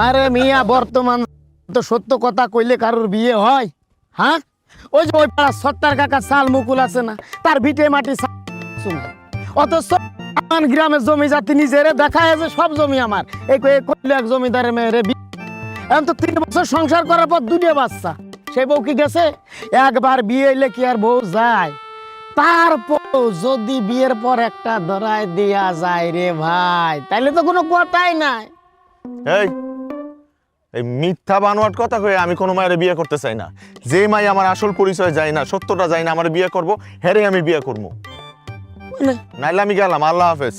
আরে মিয়া বর্তমান তো সত্য কথা কইলে কারোর বিয়ে হয়? হ্যাঁ, ওই যে ওই পাড়া সত্তার কাকা চাল মুকুল আছে না, তার ভিটে মাটি শুনে, অথচ আমার গ্রামের জমি জাতি নিজেরে দেখায় যে সব জমি আমার, এই কইলে এক জমিদারের মেয়েরে এখন তো 3 বছর সংসার করার পর 2টা বাচ্চা, সেই বউ কি গেছে? একবার বিয়ে হইলে কি আর বউ যায়? তারপর যদি বিয়ের পর একটা ধরায় দেয়া যায় রে ভাই, তাইলে তো কোনো কথাই নাই। এই এই মিথ্যা বানোয়াট কথা কয়ে আমি কোনো মায়ের বিয়ে করতে চাই না। যে মাই আমার আসল পরিচয় যায় না, সত্যটা যায় না, আমার বিয়ে করব, হেরে আমি বিয়ে করবো। নাইলে আমি গেলাম, আল্লাহ হাফেজ।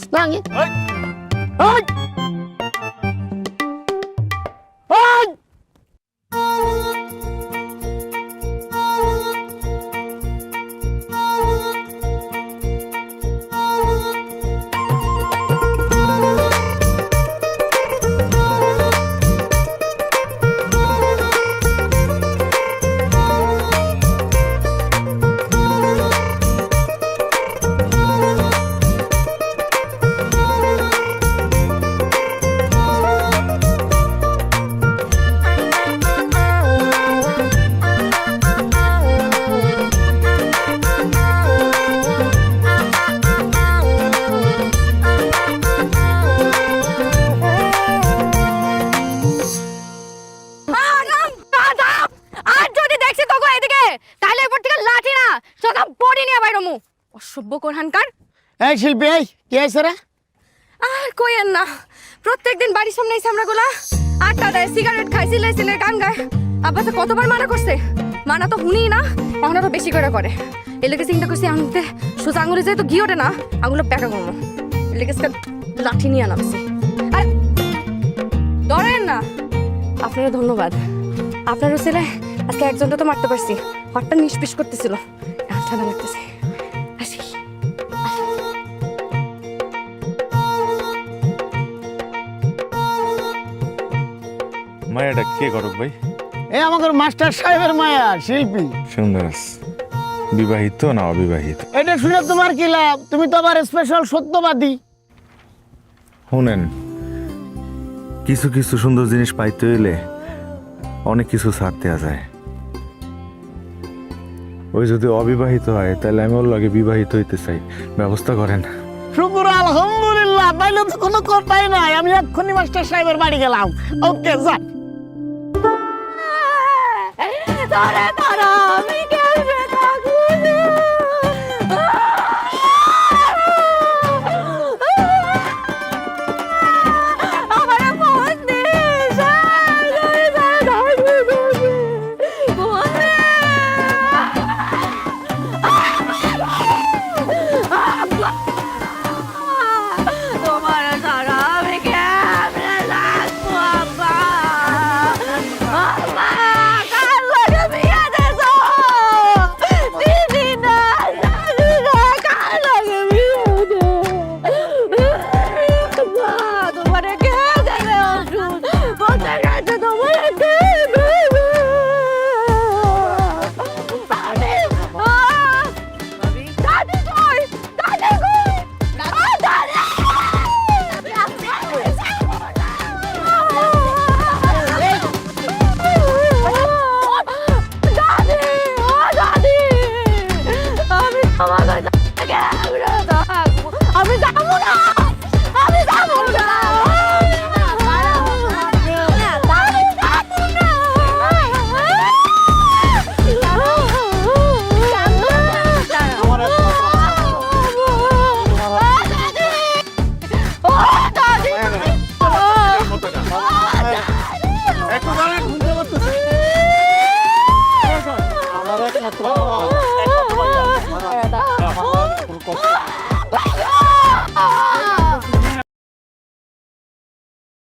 এই শিল্পী, এই কি হয়েছে রে? আর কইেন না, প্রত্যেকদিন বাড়ির সামনে এসে আমরা গুলা আড্ডা দেয়, সিগারেট খাই, সিলে গান গায়। আব্বা তো কতবার মানা করছে, মানা তো শুনি না, এখন আরো বেশি করে। এর লেগে চিন্তা করছি আনতে সোজা আঙুলে যেহেতু ঘি ওঠে না, আঙুলে প্যাকা করবো। এর লেগে লাঠি নিয়ে নামছি। আর ধরেন না, আপনারা ধন্যবাদ। আপনারও ছেলে আজকে একজনটা তো মারতে পারছি, হটটা নিষ্পিস করতেছিল, ঠান্ডা লাগতেছে। আসি মায়াটা কে করক ভাই? এই আমাদের মাস্টার সাহেবের মায়া শিল্পী। সুন্দর, বিবাহিত না অবিবাহিত? এটা শুনে তোমার কি লাভ? তুমি তো আবার স্পেশাল সত্যবাদী। শুনেন, কিছু কিছু সুন্দর জিনিস পাইতে হইলে অনেক কিছু ছাড়তে যায়। ওই যদি অবিবাহিত হয় তাহলে আমি ওর লগে বিবাহিত হইতে চাই, ব্যবস্থা করেন। শুকুর আলহামদুলিল্লাহ, তাইলে তো কোনো কথাই নাই। আমি এক্ষুনি মাস্টার সাহেবের বাড়ি গেলাম। ওকে, যা। ধরে ধরো, আমি